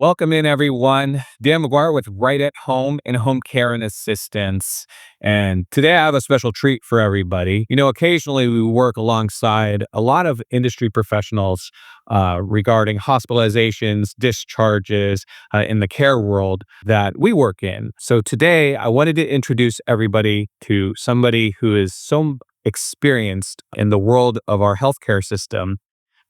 Welcome in, everyone. Dan McGuire with Right at Home and Home Care and Assistance. And today I have a special treat for everybody. Occasionally we work alongside a lot of industry professionals regarding hospitalizations, discharges in the care world that we work in. So today I wanted to introduce everybody to somebody who is so experienced in the world of our healthcare system,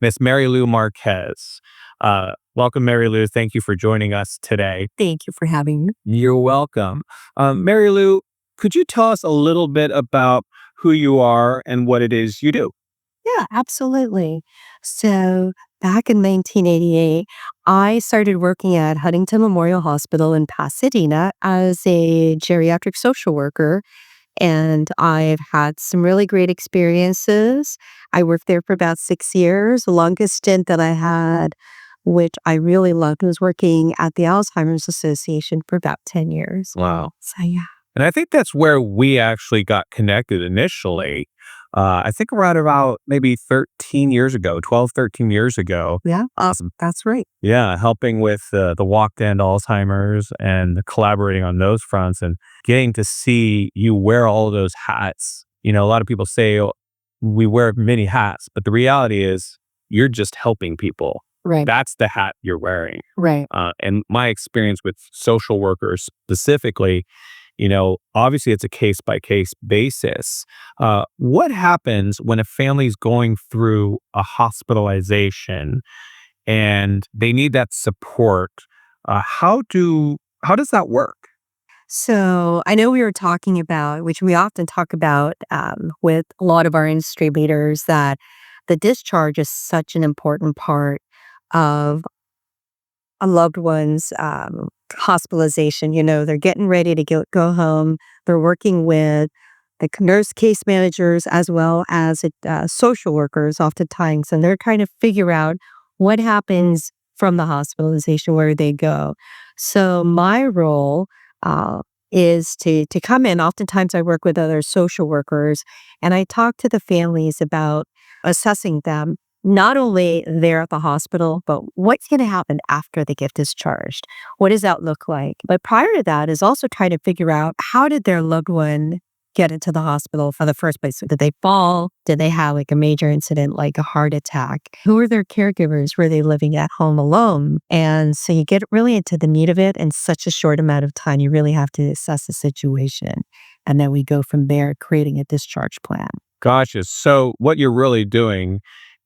Miss MaryLou Marquez. Welcome, MaryLou. Thank you for joining us today. Thank you for having me. You're welcome. MaryLou, could you tell us a little bit about who you are and what it is you do? Yeah, absolutely. So back in 1988, I started working at Huntington Memorial Hospital in Pasadena as a geriatric social worker. And I've had some really great experiences. I worked there for about 6 years. The longest stint that I had, which I really loved, was working at the Alzheimer's Association for about 10 years. Wow. So, yeah. And I think that's where we actually got connected initially. I think around about maybe 13 years ago, 12, 13 years ago. Yeah, awesome. That's right. Yeah, helping with the walk to end Alzheimer's and collaborating on those fronts and getting to see you wear all of those hats. A lot of people say, "Oh, we wear many hats," but the reality is you're just helping people. Right. That's the hat you're wearing. Right. And my experience with social workers specifically, obviously it's a case by case basis. What happens when a family's going through a hospitalization and they need that support? How does that work? So I know we were talking about, which we often talk about with a lot of our industry leaders, that the discharge is such an important part of a loved one's hospitalization. They're getting ready to go home. They're working with the nurse case managers as well as social workers oftentimes, and they're trying to figure out what happens from the hospitalization, where they go. So my role is to come in. Oftentimes I work with other social workers and I talk to the families about assessing them, not only there at the hospital, but what's going to happen after they get discharged. What does that look like? But prior to that is also trying to figure out, how did their loved one get into the hospital for the first place? Did they fall? Did they have like a major incident like a heart attack? Who are their caregivers? Were they living at home alone? And so you get really into the meat of it in such a short amount of time. You really have to assess the situation. And then we go from there, creating a discharge plan. Gotcha. So what you're really doing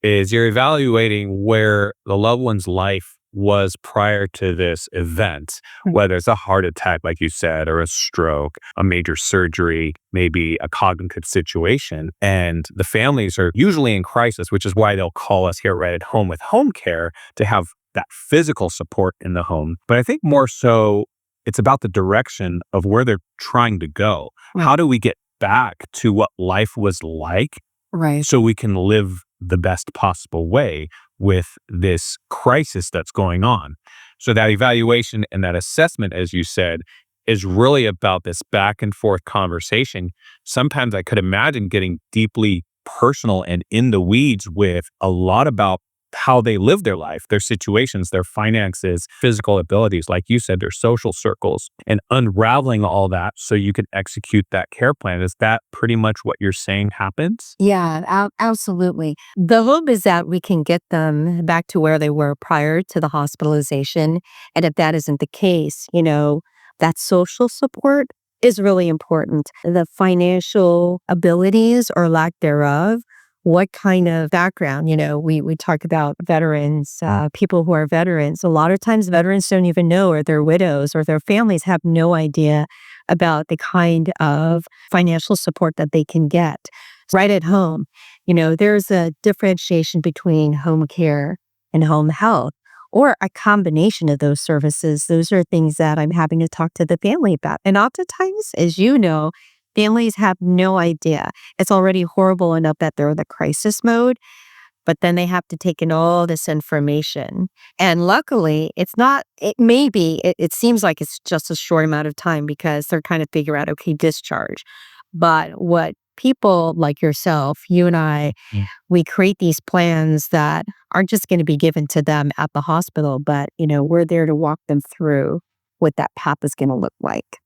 is you're evaluating where the loved one's life was prior to this event, whether it's a heart attack, like you said, or a stroke, a major surgery, maybe a cognitive situation. And the families are usually in crisis, which is why they'll call us here right at home with home care to have that physical support in the home. But I think more so, it's about the direction of where they're trying to go. Right. How do we get back to what life was like, Right. so we can live the best possible way with this crisis that's going on? So that evaluation and that assessment, as you said, is really about this back and forth conversation. Sometimes I could imagine getting deeply personal and in the weeds with a lot about how they live their life, their situations, their finances, physical abilities, like you said, their social circles, and unraveling all that so you can execute that care plan. Is that pretty much what you're saying happens? Yeah, absolutely. The hope is that we can get them back to where they were prior to the hospitalization. And if that isn't the case, that social support is really important. The financial abilities or lack thereof, what kind of background, we talk about veterans, people who are veterans. A lot of times veterans don't even know, or they're widows, or their families have no idea about the kind of financial support that they can get right at home. There's a differentiation between home care and home health, or a combination of those services. Those are things that I'm having to talk to the family about. And oftentimes, as you know, families have no idea. It's already horrible enough that they're in the crisis mode, but then they have to take in all this information. And luckily, it seems like it's just a short amount of time because they're kind of figure out, okay, discharge. But what people like yourself, you and I, we create these plans that aren't just going to be given to them at the hospital, but, we're there to walk them through what that path is going to look like.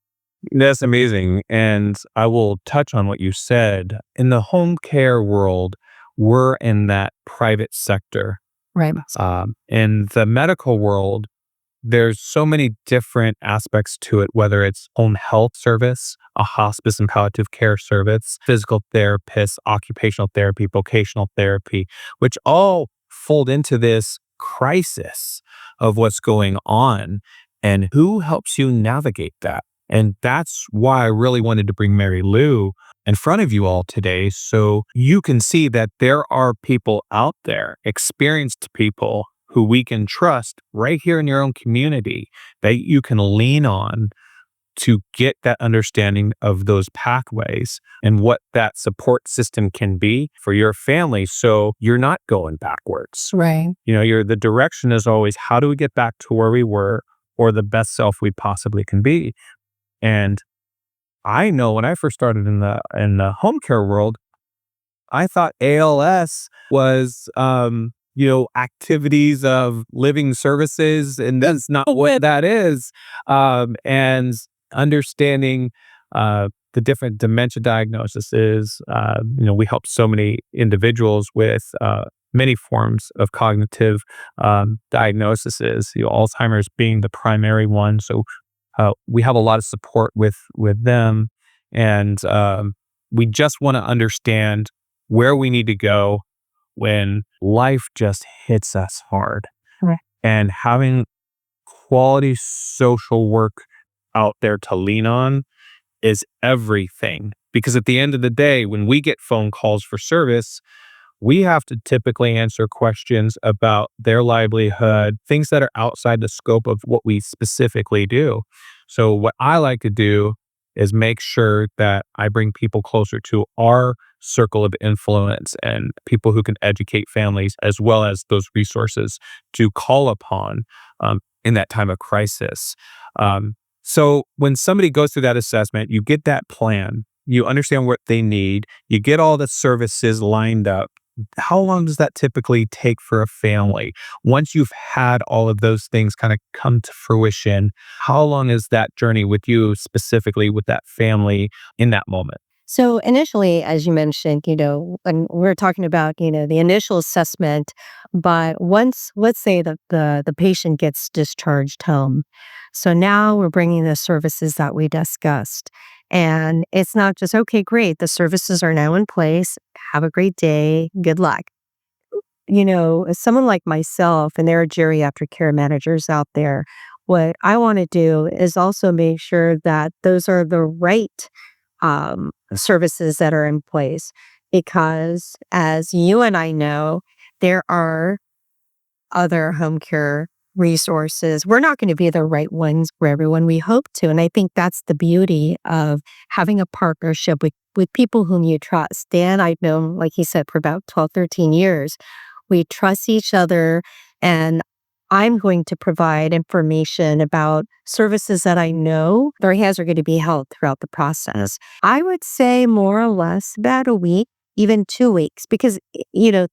That's amazing. And I will touch on what you said. In the home care world, we're in that private sector. Right. In the medical world, there's so many different aspects to it, whether it's home health service, a hospice and palliative care service, physical therapists, occupational therapy, vocational therapy, which all fold into this crisis of what's going on and who helps you navigate that. And that's why I really wanted to bring MaryLou in front of you all today so you can see that there are people out there, experienced people who we can trust right here in your own community that you can lean on to get that understanding of those pathways and what that support system can be for your family so you're not going backwards. Right. The direction is always how do we get back to where we were or the best self we possibly can be. And I know when I first started in the home care world, I thought ALS was activities of living services, and that's not what that is. And understanding the different dementia diagnoses, we help so many individuals with many forms of cognitive diagnoses. Alzheimer's being the primary one, so we have a lot of support with them, and we just want to understand where we need to go when life just hits us hard. Right. And having quality social work out there to lean on is everything. Because at the end of the day, when we get phone calls for service, we have to typically answer questions about their livelihood, things that are outside the scope of what we specifically do. So what I like to do is make sure that I bring people closer to our circle of influence and people who can educate families as well as those resources to call upon in that time of crisis. So when somebody goes through that assessment, you get that plan, you understand what they need, you get all the services lined up. How long does that typically take for a family? Once you've had all of those things kind of come to fruition, how long is that journey with you specifically with that family in that moment? So initially, as you mentioned, when we're talking about, the initial assessment, but once, let's say that the patient gets discharged home. So now we're bringing the services that we discussed. And it's not just, okay, great, the services are now in place. Have a great day. Good luck. As someone like myself, and there are geriatric care managers out there, what I want to do is also make sure that those are the right services that are in place. Because as you and I know, there are other home care resources. We're not going to be the right ones for everyone. We hope to. And I think that's the beauty of having a partnership with people whom you trust. Dan, I've known, like he said, for about 12, 13 years. We trust each other, and I'm going to provide information about services that I know their hands are going to be held throughout the process. I would say more or less about a week, even 2 weeks, because,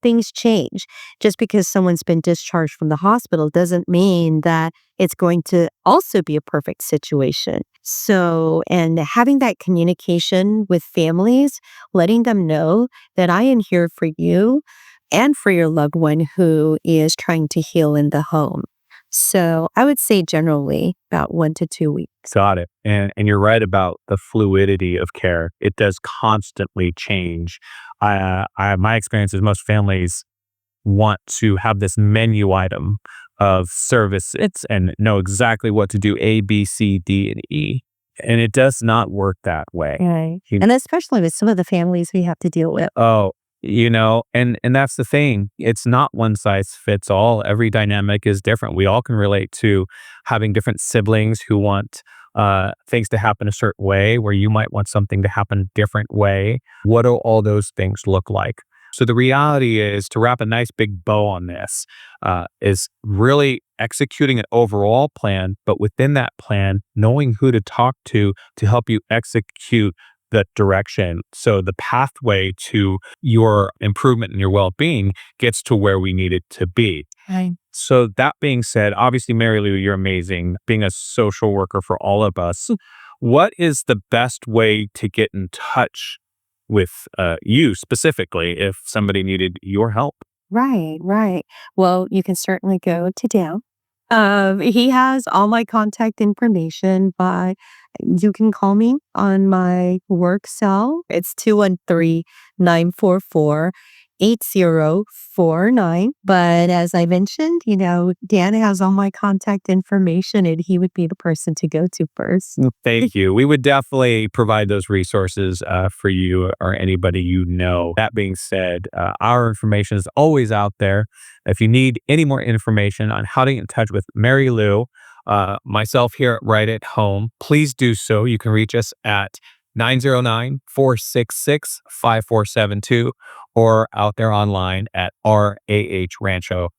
things change. Just because someone's been discharged from the hospital doesn't mean that it's going to also be a perfect situation. So, and having that communication with families, letting them know that I am here for you and for your loved one who is trying to heal in the home. So I would say generally about 1 to 2 weeks. Got it. And you're right about the fluidity of care. It does constantly change. My experience is most families want to have this menu item of services and know exactly what to do A, B, C, D, and E. And it does not work that way. Right. And especially with some of the families we have to deal with. Oh, and that's the thing. It's not one size fits all. Every dynamic is different. We all can relate to having different siblings who want things to happen a certain way, where you might want something to happen a different way. What do all those things look like? So the reality is, to wrap a nice big bow on this, is really executing an overall plan, but within that plan, knowing who to talk to help you execute that direction. So the pathway to your improvement and your well-being gets to where we need it to be. Right. So that being said, obviously, Mary Lou, you're amazing. Being a social worker for all of us, what is the best way to get in touch with you specifically if somebody needed your help? Right, right. Well, you can certainly go to Dan. He has all my contact information, but you can call me on my work cell. It's 213-944-8049. But as I mentioned, Dan has all my contact information and he would be the person to go to first. Thank you. We would definitely provide those resources for you or anybody you know. That being said, our information is always out there. If you need any more information on how to get in touch with Mary Lou, myself here at Right at Home, please do so. You can reach us at 909-466-5472 or out there online at rahrancho.com.